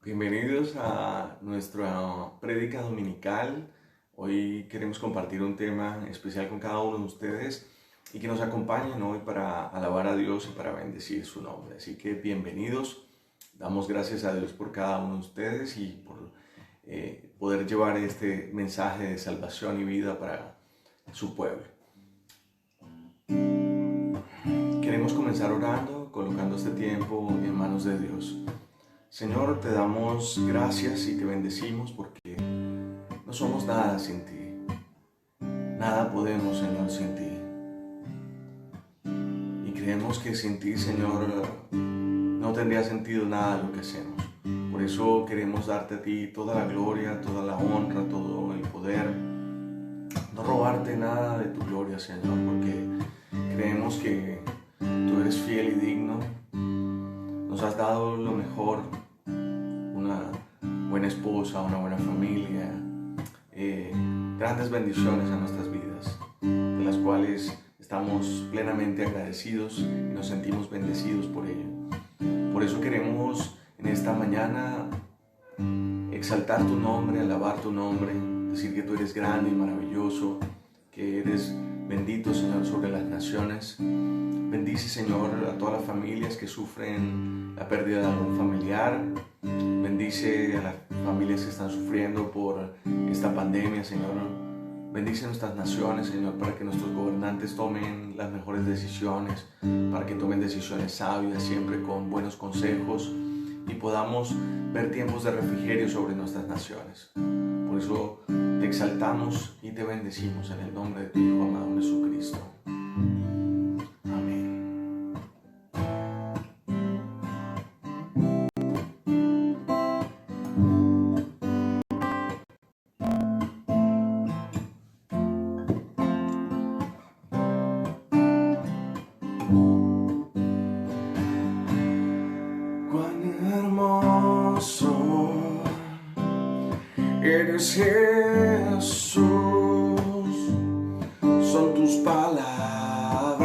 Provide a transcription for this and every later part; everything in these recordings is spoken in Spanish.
Bienvenidos a nuestra prédica dominical. Hoy queremos compartir un tema especial con cada uno de ustedes y que nos acompañen hoy para alabar a Dios y para bendecir su nombre. Así que bienvenidos. Damos gracias a Dios por cada uno de ustedes y por poder llevar este mensaje de salvación y vida para su pueblo. Queremos comenzar orando, colocando este tiempo en manos de Dios. Señor, te damos gracias y te bendecimos porque no somos nada sin ti. Nada podemos, Señor, sin ti. Y creemos que sin ti, Señor, no tendría sentido nada lo que hacemos. Por eso queremos darte a ti toda la gloria, toda la honra, todo el poder. No robarte nada de tu gloria, Señor, porque creemos que tú eres fiel y digno. Nos has dado lo mejor, una buena esposa, una buena familia, grandes bendiciones a nuestras vidas, de las cuales estamos plenamente agradecidos y nos sentimos bendecidos por ello. Por eso queremos en esta mañana exaltar tu nombre, alabar tu nombre, decir que tú eres grande y maravilloso, que eres bendito, Señor, sobre las naciones. Bendice, Señor, a todas las familias que sufren la pérdida de algún familiar. Bendice a las familias que están sufriendo por esta pandemia, Señor. Bendice nuestras naciones, Señor, para que nuestros gobernantes tomen las mejores decisiones, para que tomen decisiones sabias, siempre con buenos consejos, y podamos ver tiempos de refrigerio sobre nuestras naciones. Por eso te exaltamos y te bendecimos en el nombre de tu Hijo amado Jesucristo. Eres Jesús, son tus palabras,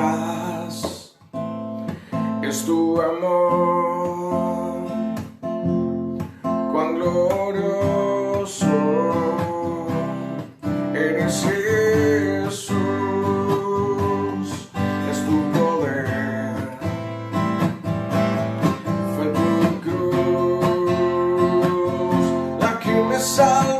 es tu amor, cuán glorioso. Eres Jesús, es tu poder, fue tu cruz la que me salvó.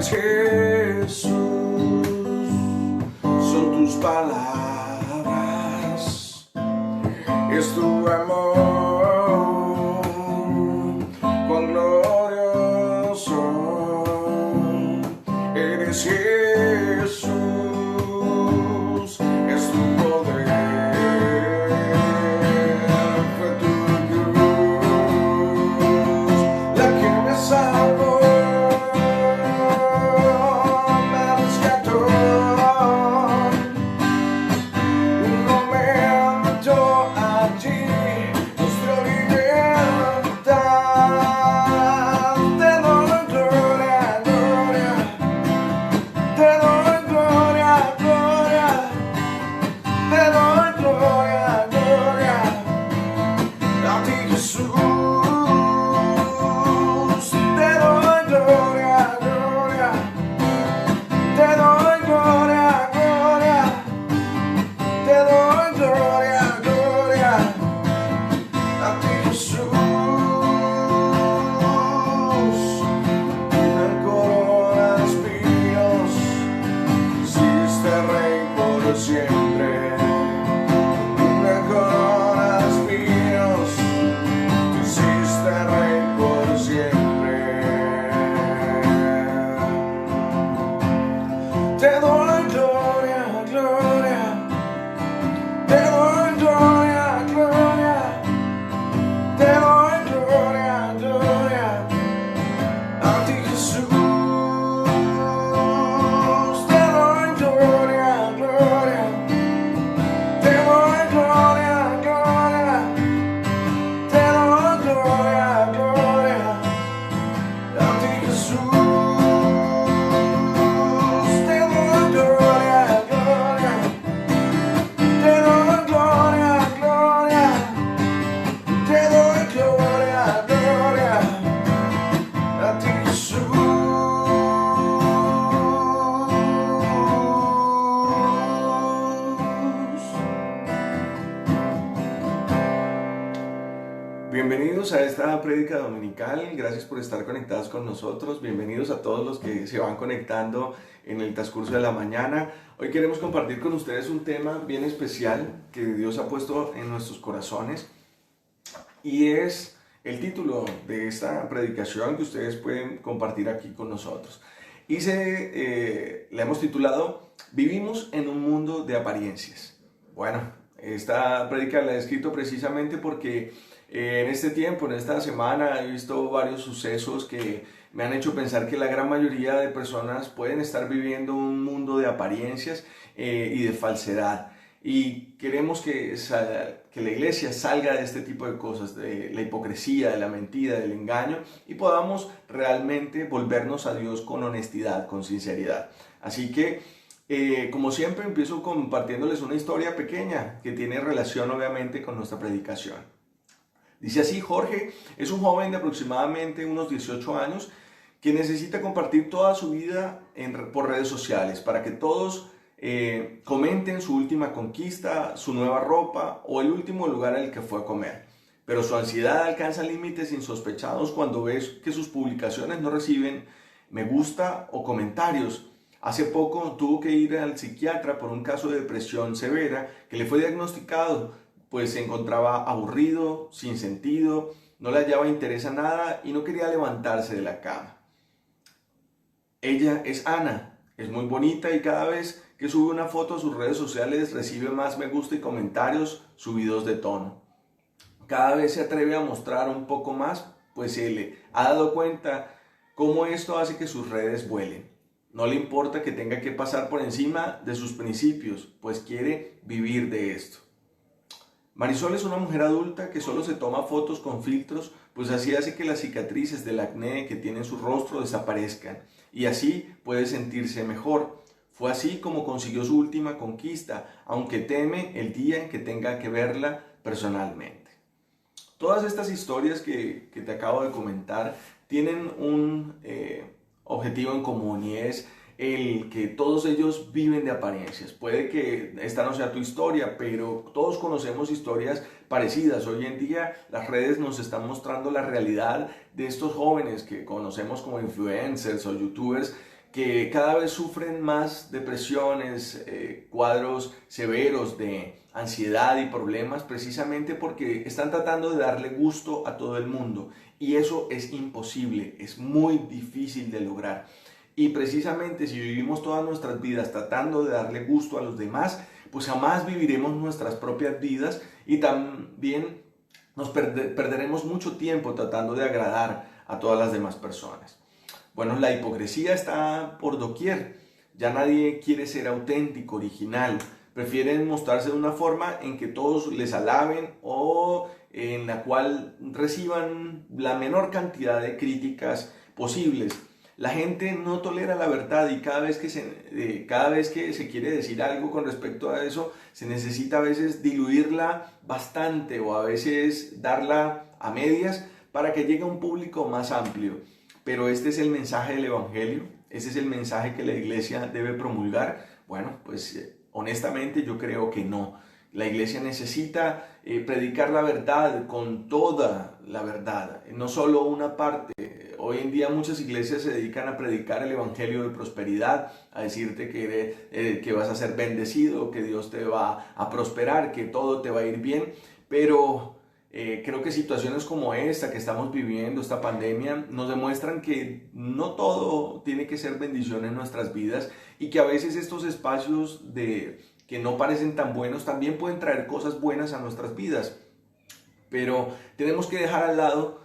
Jesús, son tus palabras, es tu amor, cuán glorioso. Eres Jesús, es tu poder, fue tu cruz la que me salvó. prédica dominical. Gracias por estar conectados con nosotros. Bienvenidos a todos los que se van conectando en el transcurso de la mañana. Hoy queremos compartir con ustedes un tema bien especial que Dios ha puesto en nuestros corazones y es el título de esta predicación que ustedes pueden compartir aquí con nosotros. La hemos titulado Vivimos en un mundo de apariencias. Bueno, esta prédica la he escrito precisamente porque en este tiempo, en esta semana, he visto varios sucesos que me han hecho pensar que la gran mayoría de personas pueden estar viviendo un mundo de apariencias y de falsedad. Y queremos que la iglesia salga de este tipo de cosas, de la hipocresía, de la mentira, del engaño, y podamos realmente volvernos a Dios con honestidad, con sinceridad. Así que, como siempre, empiezo compartiéndoles una historia pequeña que tiene relación obviamente con nuestra predicación. Dice así: Jorge es un joven de aproximadamente unos 18 años que necesita compartir toda su vida por redes sociales para que todos comenten su última conquista, su nueva ropa o el último lugar al que fue a comer. Pero su ansiedad alcanza límites insospechados cuando ves que sus publicaciones no reciben me gusta o comentarios. Hace poco tuvo que ir al psiquiatra por un caso de depresión severa que le fue diagnosticado, pues se encontraba aburrido, sin sentido, no le hallaba interés a nada y no quería levantarse de la cama. Ella es Ana, es muy bonita y cada vez que sube una foto a sus redes sociales recibe más me gusta y comentarios subidos de tono. Cada vez se atreve a mostrar un poco más, pues se le ha dado cuenta cómo esto hace que sus redes vuelen. No le importa que tenga que pasar por encima de sus principios, pues quiere vivir de esto. Marisol es una mujer adulta que solo se toma fotos con filtros, pues así hace que las cicatrices del acné que tiene en su rostro desaparezcan y así puede sentirse mejor. Fue así como consiguió su última conquista, aunque teme el día en que tenga que verla personalmente. Todas estas historias que te acabo de comentar tienen un objetivo en común y es el que todos ellos viven de apariencias. Puede que esta no sea tu historia, pero todos conocemos historias parecidas. Hoy en día las redes nos están mostrando la realidad de estos jóvenes que conocemos como influencers o youtubers que cada vez sufren más depresiones, cuadros severos de ansiedad y problemas precisamente porque están tratando de darle gusto a todo el mundo y eso es imposible, es muy difícil de lograr. Y precisamente si vivimos todas nuestras vidas tratando de darle gusto a los demás, pues jamás viviremos nuestras propias vidas y también nos perderemos mucho tiempo tratando de agradar a todas las demás personas. Bueno, la hipocresía está por doquier. Ya nadie quiere ser auténtico, original. Prefieren mostrarse de una forma en que todos les alaben o en la cual reciban la menor cantidad de críticas posibles. La gente no tolera la verdad y cada vez que se quiere decir algo con respecto a eso, se necesita a veces diluirla bastante o a veces darla a medias para que llegue a un público más amplio. Pero este es el mensaje del Evangelio, este es el mensaje que la iglesia debe promulgar. Bueno, pues honestamente yo creo que no. La iglesia necesita predicar la verdad con toda la verdad, no solo una parte. Hoy en día muchas iglesias se dedican a predicar el evangelio de prosperidad, a decirte que vas a ser bendecido, que Dios te va a prosperar, que todo te va a ir bien, pero creo que situaciones como esta que estamos viviendo, esta pandemia, nos demuestran que no todo tiene que ser bendición en nuestras vidas y que a veces estos espacios que no parecen tan buenos también pueden traer cosas buenas a nuestras vidas. Pero tenemos que dejar al lado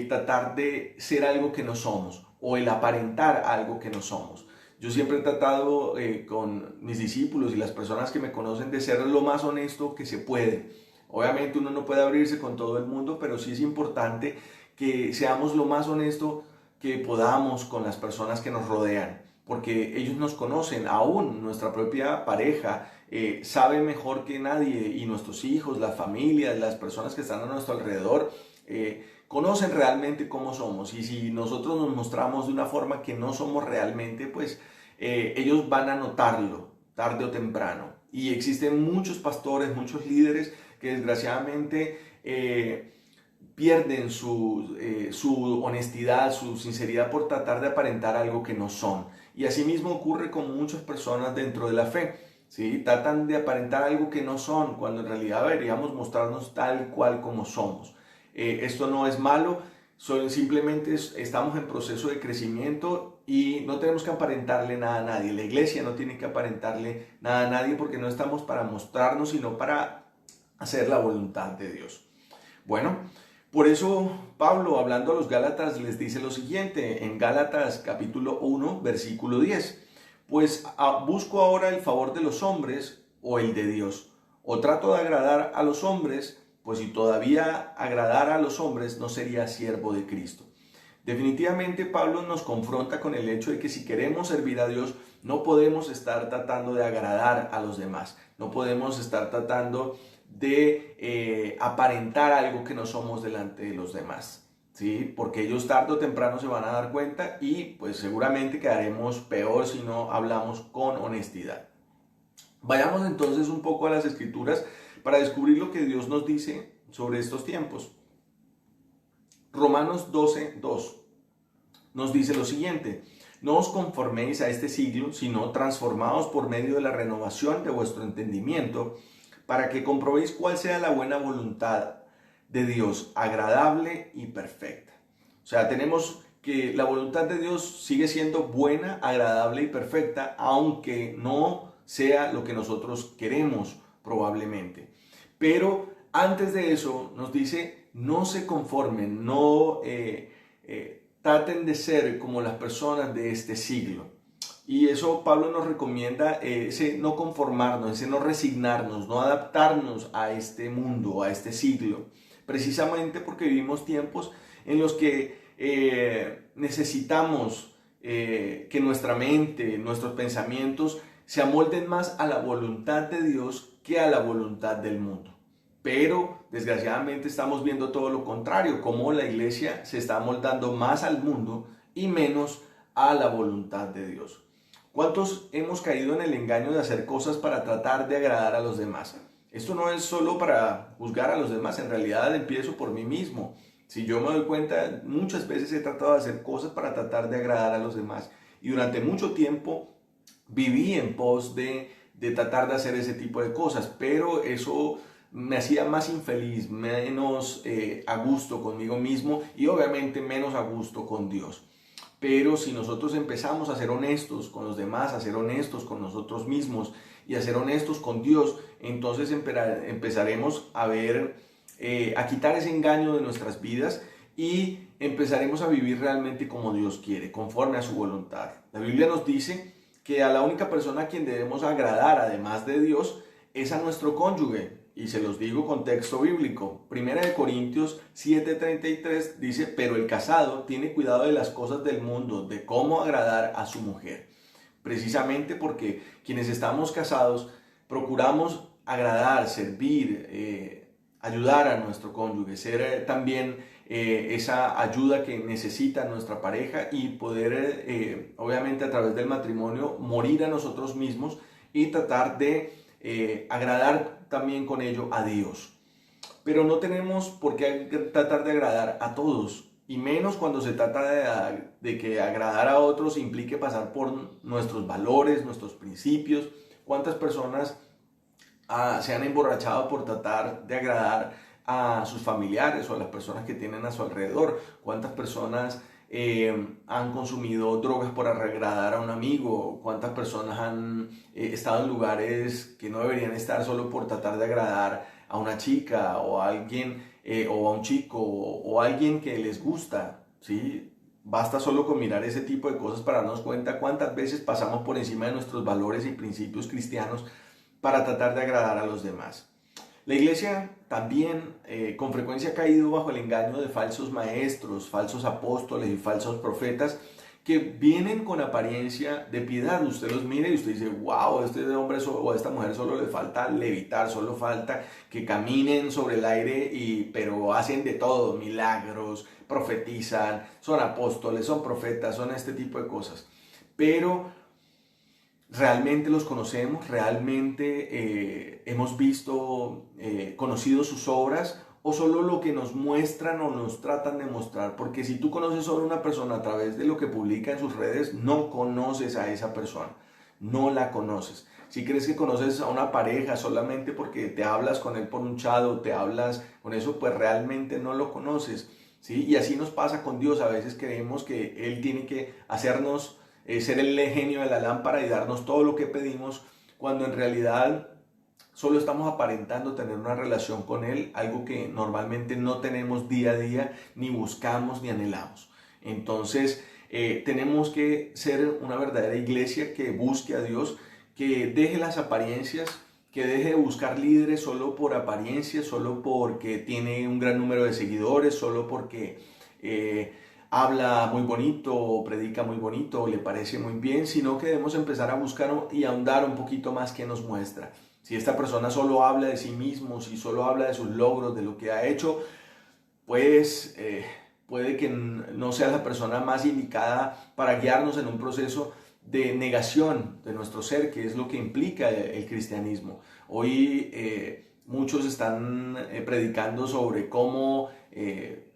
tratar de ser algo que no somos o el aparentar algo que no somos. Yo siempre he tratado con mis discípulos y las personas que me conocen de ser lo más honesto que se puede. Obviamente uno no puede abrirse con todo el mundo, pero sí es importante que seamos lo más honesto que podamos con las personas que nos rodean, porque ellos nos conocen, aún nuestra propia pareja sabe mejor que nadie y nuestros hijos, las familias, las personas que están a nuestro alrededor conocen realmente cómo somos y si nosotros nos mostramos de una forma que no somos realmente, pues ellos van a notarlo tarde o temprano. Y existen muchos pastores, muchos líderes que desgraciadamente pierden su honestidad, su sinceridad por tratar de aparentar algo que no son. Y asimismo ocurre con muchas personas dentro de la fe, ¿sí? Tratan de aparentar algo que no son, cuando en realidad deberíamos mostrarnos tal cual como somos. Esto no es malo, simplemente estamos en proceso de crecimiento y no tenemos que aparentarle nada a nadie. La iglesia no tiene que aparentarle nada a nadie porque no estamos para mostrarnos, sino para hacer la voluntad de Dios. Bueno, por eso Pablo, hablando a los Gálatas, les dice lo siguiente en Gálatas capítulo 1, versículo 10. Pues busco ahora el favor de los hombres o el de Dios. O trato de agradar a los hombres, pues si todavía agradara a los hombres no sería siervo de Cristo. Definitivamente Pablo nos confronta con el hecho de que si queremos servir a Dios no podemos estar tratando de agradar a los demás. No podemos estar tratando de aparentar algo que no somos delante de los demás, ¿sí? Porque ellos tarde o temprano se van a dar cuenta y pues seguramente quedaremos peor si no hablamos con honestidad. Vayamos entonces un poco a las Escrituras para descubrir lo que Dios nos dice sobre estos tiempos. Romanos 12:2 nos dice lo siguiente: no os conforméis a este siglo, sino transformaos por medio de la renovación de vuestro entendimiento, para que comprobéis cuál sea la buena voluntad de Dios, agradable y perfecta. O sea, tenemos que la voluntad de Dios sigue siendo buena, agradable y perfecta, aunque no sea lo que nosotros queremos probablemente. Pero antes de eso nos dice, no se conformen, no traten de ser como las personas de este siglo. Y eso Pablo nos recomienda, ese no conformarnos, ese no resignarnos, no adaptarnos a este mundo, a este siglo, precisamente porque vivimos tiempos en los que necesitamos que nuestra mente, nuestros pensamientos se amolden más a la voluntad de Dios que a la voluntad del mundo. Pero desgraciadamente estamos viendo todo lo contrario, como la iglesia se está amoldando más al mundo y menos a la voluntad de Dios. ¿Cuántos hemos caído en el engaño de hacer cosas para tratar de agradar a los demás? Esto no es solo para juzgar a los demás, en realidad empiezo por mí mismo. Si yo me doy cuenta, muchas veces he tratado de hacer cosas para tratar de agradar a los demás. Y durante mucho tiempo viví en pos de tratar de hacer ese tipo de cosas, pero eso me hacía más infeliz, menos a gusto conmigo mismo y obviamente menos a gusto con Dios. Pero si nosotros empezamos a ser honestos con los demás, a ser honestos con nosotros mismos y a ser honestos con Dios, entonces empezaremos a ver, a quitar ese engaño de nuestras vidas y empezaremos a vivir realmente como Dios quiere, conforme a su voluntad. La Biblia nos dice que a la única persona a quien debemos agradar, además de Dios, es a nuestro cónyuge. Y se los digo con texto bíblico. 1 Corintios 7:33 dice, pero el casado tiene cuidado de las cosas del mundo, de cómo agradar a su mujer. Precisamente porque quienes estamos casados procuramos agradar, servir, ayudar a nuestro cónyuge, ser también esa ayuda que necesita nuestra pareja y poder, obviamente a través del matrimonio, morir a nosotros mismos y tratar de agradar también con ello a Dios. Pero no tenemos por qué tratar de agradar a todos, y menos cuando se trata de que agradar a otros implique pasar por nuestros valores, nuestros principios. ¿Cuántas personas se han emborrachado por tratar de agradar a sus familiares o a las personas que tienen a su alrededor? ¿Cuántas personas han consumido drogas por agradar a un amigo? ¿Cuántas personas han estado en lugares que no deberían estar solo por tratar de agradar a una chica o a alguien o a un chico o a alguien que les gusta? ¿Sí? Basta solo con mirar ese tipo de cosas para darnos cuenta cuántas veces pasamos por encima de nuestros valores y principios cristianos para tratar de agradar a los demás. La iglesia también con frecuencia ha caído bajo el engaño de falsos maestros, falsos apóstoles y falsos profetas que vienen con apariencia de piedad. Usted los mira y usted dice, wow, a este hombre o a esta mujer solo le falta levitar, solo falta que caminen sobre el aire, pero hacen de todo, milagros, profetizan, son apóstoles, son profetas, son este tipo de cosas. Pero ¿realmente los conocemos? ¿Realmente hemos visto, conocido sus obras? o solo lo que nos muestran o nos tratan de mostrar. Porque si tú conoces solo a una persona a través de lo que publica en sus redes, no conoces a esa persona, no la conoces. Si crees que conoces a una pareja solamente porque te hablas con él por un chat o te hablas con eso, pues realmente no lo conoces, ¿sí? Y así nos pasa con Dios. A veces creemos que Él tiene que hacernos ser el genio de la lámpara y darnos todo lo que pedimos, cuando en realidad solo estamos aparentando tener una relación con Él, algo que normalmente no tenemos día a día, ni buscamos ni anhelamos. Entonces, tenemos que ser una verdadera iglesia que busque a Dios, que deje las apariencias, que deje de buscar líderes solo por apariencia, solo porque tiene un gran número de seguidores, solo porque habla muy bonito o predica muy bonito o le parece muy bien, sino que debemos empezar a buscar y ahondar un poquito más qué nos muestra. Si esta persona solo habla de sí mismo, si solo habla de sus logros, de lo que ha hecho, pues puede que no sea la persona más indicada para guiarnos en un proceso de negación de nuestro ser, que es lo que implica el cristianismo. Hoy muchos están predicando sobre cómo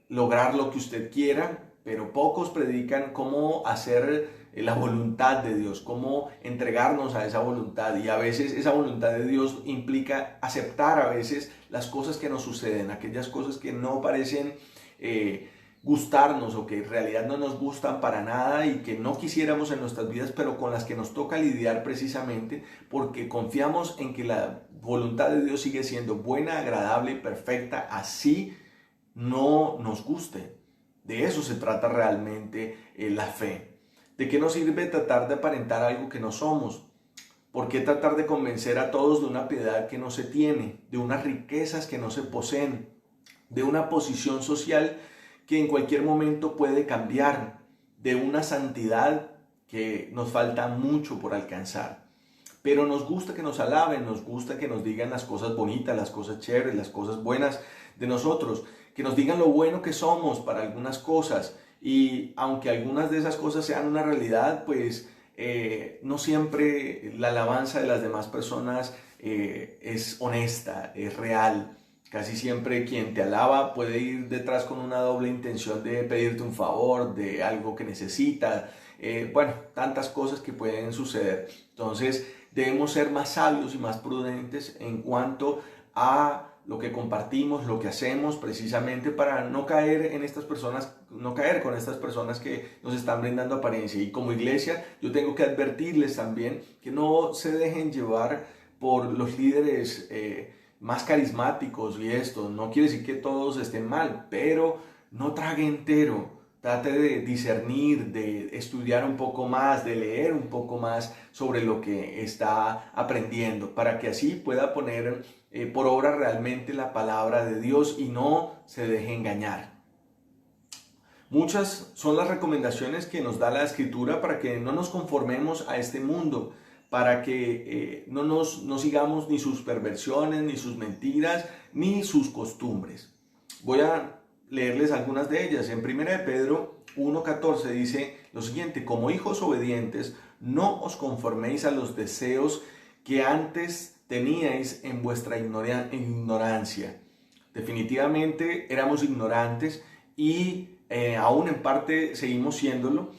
lograr lo que usted quiera, pero pocos predican cómo hacer la voluntad de Dios, cómo entregarnos a esa voluntad. Y a veces esa voluntad de Dios implica aceptar a veces las cosas que nos suceden, aquellas cosas que no parecen gustarnos o que en realidad no nos gustan para nada y que no quisiéramos en nuestras vidas, pero con las que nos toca lidiar precisamente porque confiamos en que la voluntad de Dios sigue siendo buena, agradable y perfecta, así no nos guste. De eso se trata realmente la fe. ¿De qué nos sirve tratar de aparentar algo que no somos? ¿Por qué tratar de convencer a todos de una piedad que no se tiene, de unas riquezas que no se poseen, de una posición social que en cualquier momento puede cambiar, de una santidad que nos falta mucho por alcanzar? Pero nos gusta que nos alaben, nos gusta que nos digan las cosas bonitas, las cosas chéveres, las cosas buenas de nosotros, que nos digan lo bueno que somos para algunas cosas. Y aunque algunas de esas cosas sean una realidad, pues no siempre la alabanza de las demás personas es honesta, es real. Casi siempre quien te alaba puede ir detrás con una doble intención de pedirte un favor, de algo que necesita. Bueno, tantas cosas que pueden suceder. Entonces debemos ser más sabios y más prudentes en cuanto a lo que compartimos, lo que hacemos, precisamente para no caer en estas personas, no caer con estas personas que nos están brindando apariencia. Y como iglesia, yo tengo que advertirles también que no se dejen llevar por los líderes más carismáticos y esto. No quiere decir que todos estén mal, pero no trague entero. Trate de discernir, de estudiar un poco más, de leer un poco más sobre lo que está aprendiendo, para que así pueda poner por obra realmente la palabra de Dios y no se deje engañar. Muchas son las recomendaciones que nos da la Escritura para que no nos conformemos a este mundo, para que no sigamos ni sus perversiones, ni sus mentiras, ni sus costumbres. Voy a leerles algunas de ellas. En 1 Pedro 1:14 dice lo siguiente: como hijos obedientes, no os conforméis a los deseos que antes teníais en vuestra ignorancia. Definitivamente éramos ignorantes y aún en parte seguimos siéndolo,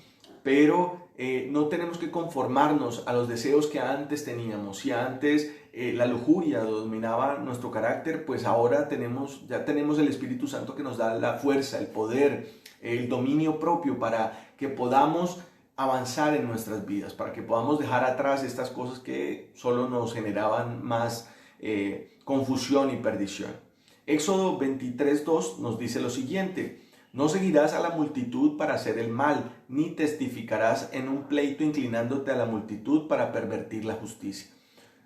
pero no tenemos que conformarnos a los deseos que antes teníamos. Si antes la lujuria dominaba nuestro carácter, pues ahora ya tenemos el Espíritu Santo que nos da la fuerza, el poder, el dominio propio para que podamos avanzar en nuestras vidas, para que podamos dejar atrás estas cosas que solo nos generaban más confusión y perdición. Éxodo 23:2 nos dice lo siguiente: no seguirás a la multitud para hacer el mal, ni testificarás en un pleito inclinándote a la multitud para pervertir la justicia.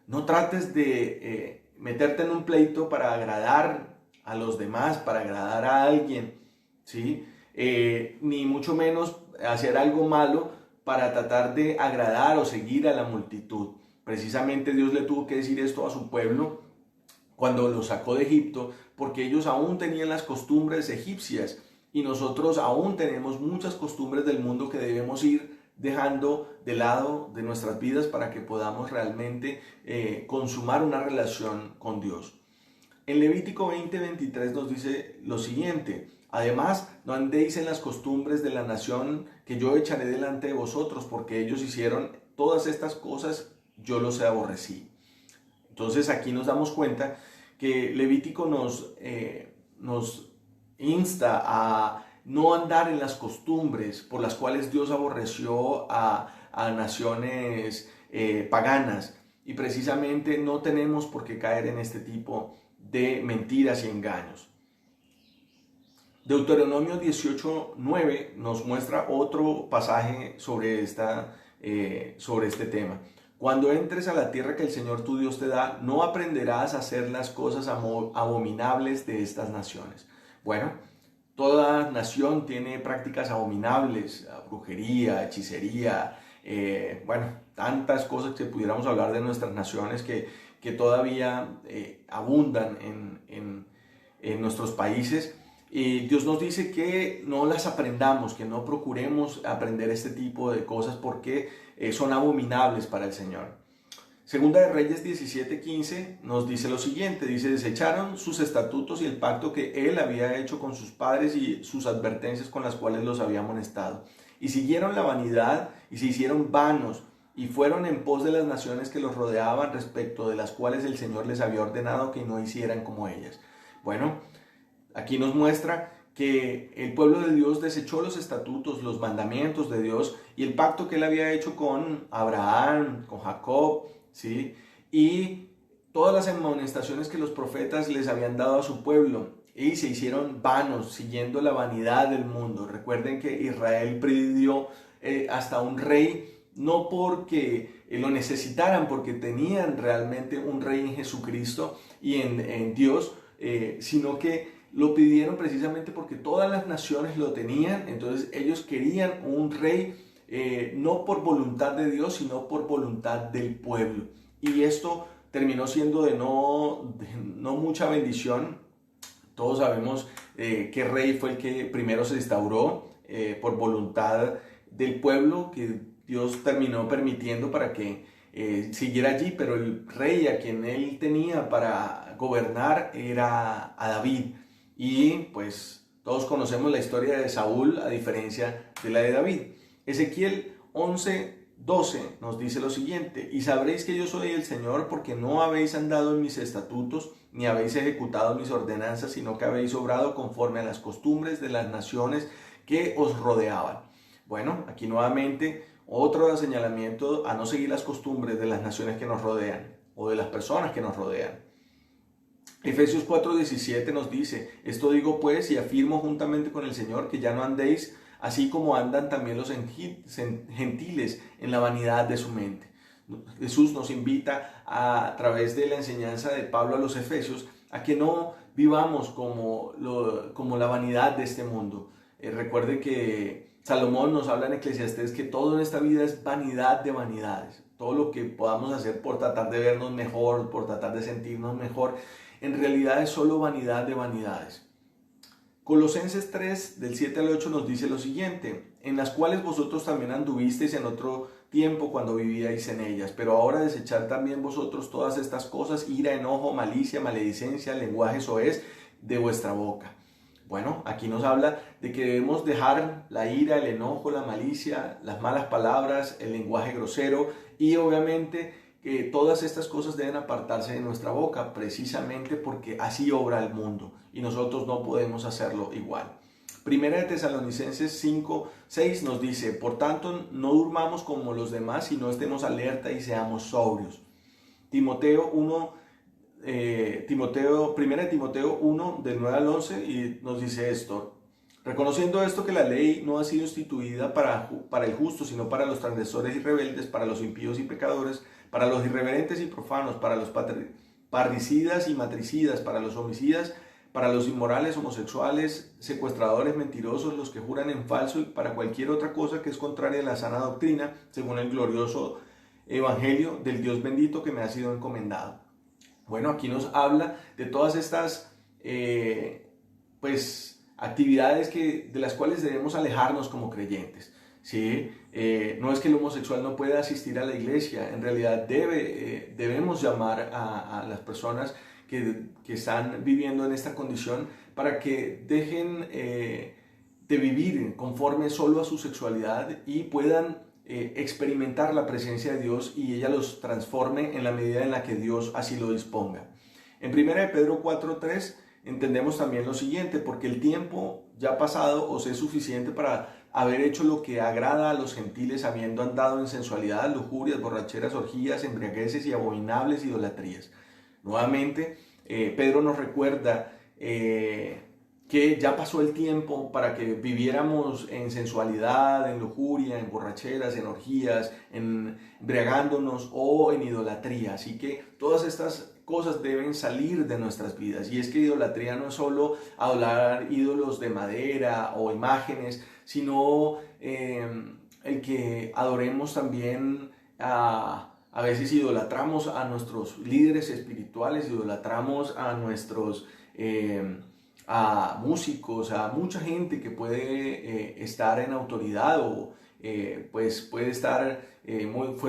No trates de meterte en un pleito para agradar a los demás, para agradar a alguien, ¿sí? Ni mucho menos hacer algo malo para tratar de agradar o seguir a la multitud. Precisamente Dios le tuvo que decir esto a su pueblo cuando lo sacó de Egipto, porque ellos aún tenían las costumbres egipcias y nosotros aún tenemos muchas costumbres del mundo que debemos ir dejando de lado de nuestras vidas para que podamos realmente consumar una relación con Dios. En Levítico 20:23 nos dice lo siguiente: además, no andéis en las costumbres de la nación que yo echaré delante de vosotros, porque ellos hicieron todas estas cosas, yo los aborrecí. Entonces aquí nos damos cuenta que Levítico nos insta a no andar en las costumbres por las cuales Dios aborreció a naciones paganas. Y precisamente no tenemos por qué caer en este tipo de mentiras y engaños. Deuteronomio 18:9 nos muestra otro pasaje sobre este tema. Cuando entres a la tierra que el Señor tu Dios te da, no aprenderás a hacer las cosas abominables de estas naciones. Bueno, toda nación tiene prácticas abominables, brujería, hechicería, tantas cosas que pudiéramos hablar de nuestras naciones que todavía abundan en nuestros países. Y Dios nos dice que no las aprendamos, que no procuremos aprender este tipo de cosas porque son abominables para el Señor. Segunda de Reyes 17:15 nos dice lo siguiente, dice: desecharon sus estatutos y el pacto que él había hecho con sus padres y sus advertencias con las cuales los había amonestado. Y siguieron la vanidad y se hicieron vanos y fueron en pos de las naciones que los rodeaban, respecto de las cuales el Señor les había ordenado que no hicieran como ellas. Bueno, aquí nos muestra que el pueblo de Dios desechó los estatutos, los mandamientos de Dios y el pacto que él había hecho con Abraham, con Jacob, ¿sí? Y todas las amonestaciones que los profetas les habían dado a su pueblo, y se hicieron vanos siguiendo la vanidad del mundo. Recuerden que Israel pidió hasta un rey, no porque lo necesitaran, porque tenían realmente un rey en Jesucristo y en Dios, sino que lo pidieron precisamente porque todas las naciones lo tenían. Entonces ellos querían un rey, no por voluntad de Dios, sino por voluntad del pueblo. Y esto terminó siendo de no mucha bendición. Todos sabemos qué rey fue el que primero se instauró por voluntad del pueblo, que Dios terminó permitiendo para que siguiera allí, pero el rey a quien él tenía para gobernar era a David. Y pues todos conocemos la historia de Saúl a diferencia de la de David. Ezequiel 11:12 nos dice lo siguiente: y sabréis que yo soy el Señor, porque no habéis andado en mis estatutos, ni habéis ejecutado mis ordenanzas, sino que habéis obrado conforme a las costumbres de las naciones que os rodeaban. Bueno, aquí nuevamente otro señalamiento a no seguir las costumbres de las naciones que nos rodean o de las personas que nos rodean. Efesios 4:17 nos dice: esto digo pues y afirmo juntamente con el Señor, que ya no andéis así como andan también los gentiles en la vanidad de su mente. Jesús nos invita a través de la enseñanza de Pablo a los Efesios a que no vivamos como la vanidad de este mundo. Recuerde que Salomón nos habla en Eclesiastés que todo en esta vida es vanidad de vanidades. Todo lo que podamos hacer por tratar de vernos mejor, por tratar de sentirnos mejor, en realidad es solo vanidad de vanidades. Colosenses 3, del 7 al 8 nos dice lo siguiente: en las cuales vosotros también anduvisteis en otro tiempo cuando vivíais en ellas, pero ahora desechad también vosotros todas estas cosas: ira, enojo, malicia, maledicencia, lenguaje soez de vuestra boca. Bueno, aquí nos habla de que debemos dejar la ira, el enojo, la malicia, las malas palabras, el lenguaje grosero, y obviamente que todas estas cosas deben apartarse de nuestra boca, precisamente porque así obra el mundo y nosotros no podemos hacerlo igual. Primera de Tesalonicenses 5:6 nos dice: por tanto, no durmamos como los demás, sino estemos alerta y seamos sobrios. Timoteo 1, 1 del 9 al 11 y nos dice esto: reconociendo esto, que la ley no ha sido instituida para el justo, sino para los transgresores y rebeldes, para los impíos y pecadores, para los irreverentes y profanos, para los parricidas y matricidas, para los homicidas, para los inmorales, homosexuales, secuestradores, mentirosos, los que juran en falso, y para cualquier otra cosa que es contraria a la sana doctrina, según el glorioso evangelio del Dios bendito que me ha sido encomendado. Bueno, aquí nos habla de todas estas actividades de las cuales debemos alejarnos como creyentes. ¿Sí? No es que el homosexual no pueda asistir a la iglesia, en realidad debemos llamar a las personas que están viviendo en esta condición para que dejen de vivir conforme solo a su sexualidad y puedan experimentar la presencia de Dios y ella los transforme en la medida en la que Dios así lo disponga. En 1 Pedro 4:3 entendemos también lo siguiente: porque el tiempo ya pasado os es suficiente para haber hecho lo que agrada a los gentiles, habiendo andado en sensualidad, lujurias, borracheras, orgías, embriagueces y abominables idolatrías. Nuevamente, Pedro nos recuerda que ya pasó el tiempo para que viviéramos en sensualidad, en lujuria, en borracheras, en orgías, en embriagándonos o en idolatría. Así que todas estas cosas deben salir de nuestras vidas. Y es que idolatría no es solo adorar ídolos de madera o imágenes, sino el que adoremos también a veces idolatramos a nuestros líderes espirituales, idolatramos a nuestros a músicos, a mucha gente que puede estar en autoridad o pues puede estar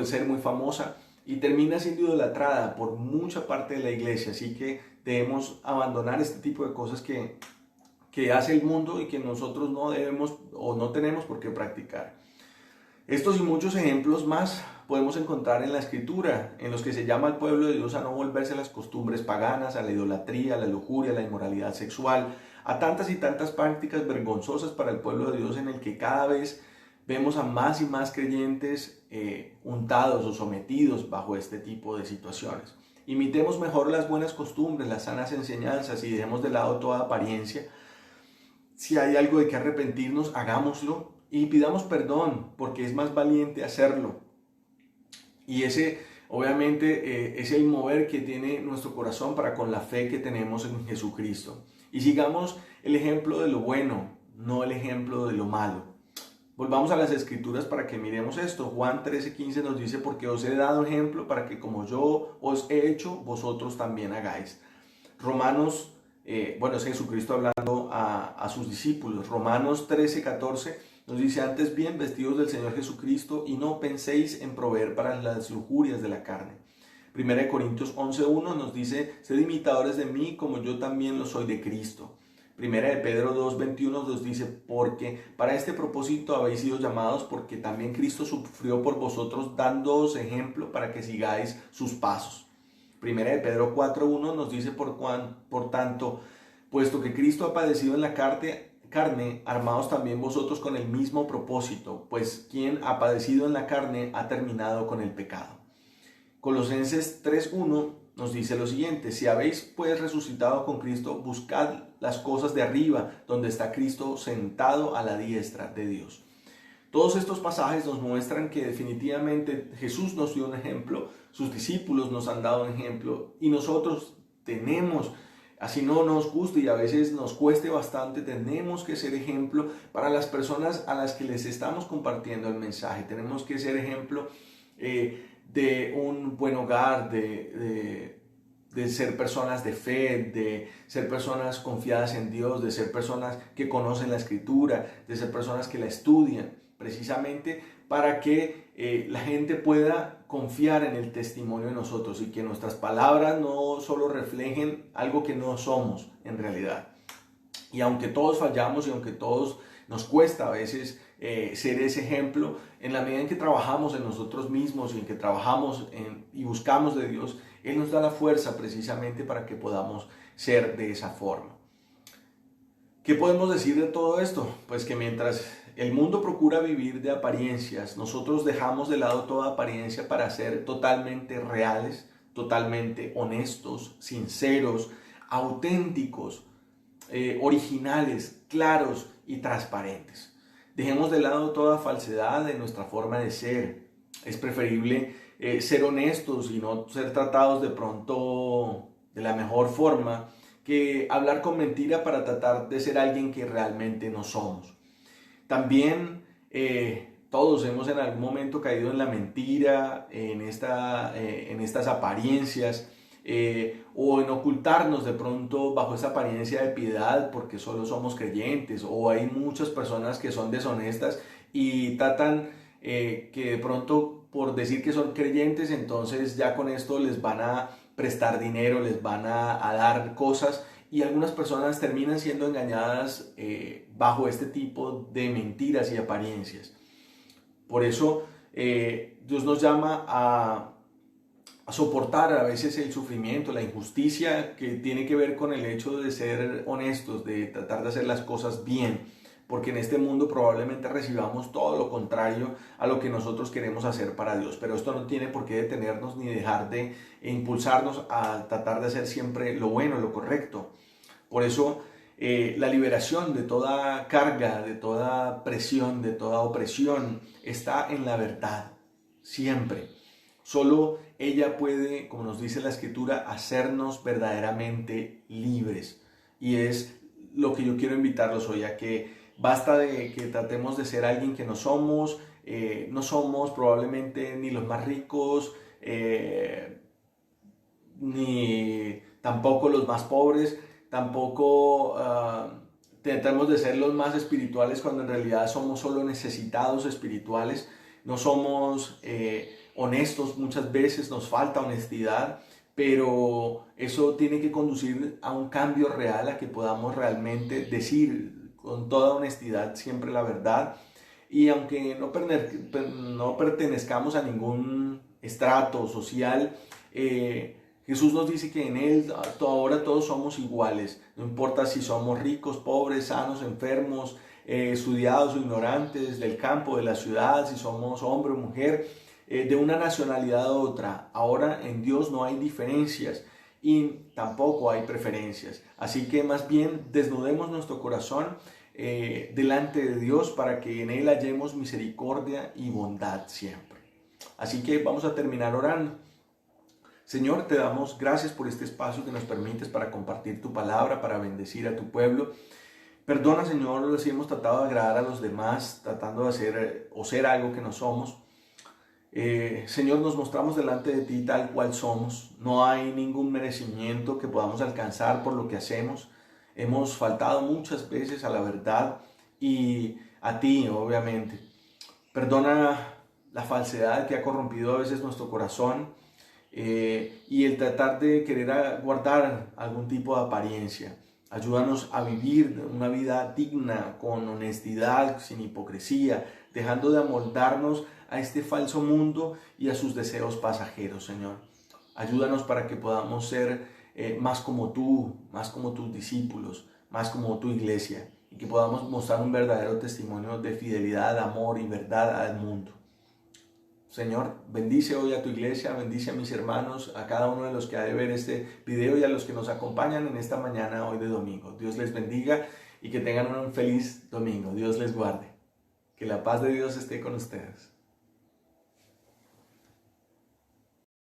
ser muy famosa y termina siendo idolatrada por mucha parte de la iglesia. Así que debemos abandonar este tipo de cosas que hace el mundo y que nosotros no debemos o no tenemos por qué practicar. Estos y muchos ejemplos más podemos encontrar en la Escritura, en los que se llama al pueblo de Dios a no volverse a las costumbres paganas, a la idolatría, a la lujuria, a la inmoralidad sexual, a tantas y tantas prácticas vergonzosas para el pueblo de Dios, en el que cada vez vemos a más y más creyentes untados o sometidos bajo este tipo de situaciones. Imitemos mejor las buenas costumbres, las sanas enseñanzas y dejemos de lado toda apariencia. Si hay algo de que arrepentirnos, hagámoslo. Y pidamos perdón, porque es más valiente hacerlo. Y ese, obviamente, es el mover que tiene nuestro corazón para con la fe que tenemos en Jesucristo. Y sigamos el ejemplo de lo bueno, no el ejemplo de lo malo. Volvamos a las Escrituras para que miremos esto. Juan 13:15 nos dice: porque os he dado ejemplo para que como yo os he hecho, vosotros también hagáis. Romanos, es Jesucristo hablando a sus discípulos. Romanos 13:14 nos dice: antes bien, vestidos del Señor Jesucristo y no penséis en proveer para las lujurias de la carne. 1 Corintios 11:1 nos dice: sed imitadores de mí como yo también lo soy de Cristo. 1 Pedro 2:21 nos dice: porque para este propósito habéis sido llamados, porque también Cristo sufrió por vosotros, dándoos ejemplo para que sigáis sus pasos. 1 Pedro 4:1 nos dice: por tanto, puesto que Cristo ha padecido en la carne, armaos también vosotros con el mismo propósito, pues quien ha padecido en la carne ha terminado con el pecado. Colosenses 3:1 nos dice lo siguiente: si habéis pues resucitado con Cristo, buscad las cosas de arriba, donde está Cristo sentado a la diestra de Dios. Todos estos pasajes nos muestran que definitivamente Jesús nos dio un ejemplo, sus discípulos nos han dado un ejemplo y nosotros tenemos, así no nos guste y a veces nos cueste bastante, tenemos que ser ejemplo para las personas a las que les estamos compartiendo el mensaje. Tenemos que ser ejemplo de un buen hogar, de ser personas de fe, de ser personas confiadas en Dios, de ser personas que conocen la Escritura, de ser personas que la estudian, precisamente para que la gente pueda confiar en el testimonio de nosotros y que nuestras palabras no solo reflejen algo que no somos en realidad. Y aunque todos fallamos y aunque todos nos cuesta a veces ser ese ejemplo, en la medida en que trabajamos en nosotros mismos y en que trabajamos y buscamos de Dios, Él nos da la fuerza precisamente para que podamos ser de esa forma. ¿Qué podemos decir de todo esto? Pues que mientras el mundo procura vivir de apariencias, nosotros dejamos de lado toda apariencia para ser totalmente reales, totalmente honestos, sinceros, auténticos, originales, claros y transparentes. Dejemos de lado toda falsedad en nuestra forma de ser. Es preferible ser honestos y no ser tratados de pronto de la mejor forma que hablar con mentira para tratar de ser alguien que realmente no somos. También todos hemos en algún momento caído en la mentira, en estas apariencias, o en ocultarnos de pronto bajo esa apariencia de piedad porque solo somos creyentes, o hay muchas personas que son deshonestas y tratan que de pronto por decir que son creyentes, entonces ya con esto les van a prestar dinero, les van a dar cosas, y algunas personas terminan siendo engañadas bajo este tipo de mentiras y apariencias. Por eso Dios nos llama a soportar a veces el sufrimiento, la injusticia que tiene que ver con el hecho de ser honestos, de tratar de hacer las cosas bien, porque en este mundo probablemente recibamos todo lo contrario a lo que nosotros queremos hacer para Dios, pero esto no tiene por qué detenernos ni dejar de impulsarnos a tratar de hacer siempre lo bueno, lo correcto. Por eso la liberación de toda carga, de toda presión, de toda opresión está en la verdad, siempre. Solo ella puede, como nos dice la Escritura, hacernos verdaderamente libres. Y es lo que yo quiero invitarlos hoy, a que basta de que tratemos de ser alguien que no somos probablemente ni los más ricos, ni tampoco los más pobres, tampoco tratemos de ser los más espirituales cuando en realidad somos solo necesitados espirituales. No somos honestos, muchas veces nos falta honestidad, pero eso tiene que conducir a un cambio real, a que podamos realmente decir con toda honestidad siempre la verdad. Y aunque no pertenezcamos a ningún estrato social, Jesús nos dice que en Él ahora todos somos iguales, no importa si somos ricos, pobres, sanos, enfermos, estudiados o ignorantes, del campo, de la ciudad, si somos hombre o mujer, de una nacionalidad u otra. Ahora en Dios no hay diferencias y tampoco hay preferencias. Así que más bien desnudemos nuestro corazón delante de Dios para que en Él hallemos misericordia y bondad siempre. Así que vamos a terminar orando. Señor, te damos gracias por este espacio que nos permites para compartir tu palabra, para bendecir a tu pueblo. Perdona, Señor, si hemos tratado de agradar a los demás, tratando de hacer o ser algo que no somos. Señor, nos mostramos delante de ti tal cual somos. No hay ningún merecimiento que podamos alcanzar por lo que hacemos. Hemos faltado muchas veces a la verdad y a ti, obviamente. Perdona la falsedad que ha corrompido a veces nuestro corazón y el tratar de querer guardar algún tipo de apariencia. Ayúdanos a vivir una vida digna, con honestidad, sin hipocresía, dejando de amoldarnos a este falso mundo y a sus deseos pasajeros, Señor. Ayúdanos para que podamos ser más como tú, más como tus discípulos, más como tu iglesia, y que podamos mostrar un verdadero testimonio de fidelidad, amor y verdad al mundo. Señor, bendice hoy a tu iglesia, bendice a mis hermanos, a cada uno de los que ha de ver este video y a los que nos acompañan en esta mañana hoy de domingo. Dios les bendiga y que tengan un feliz domingo. Dios les guarde. Que la paz de Dios esté con ustedes.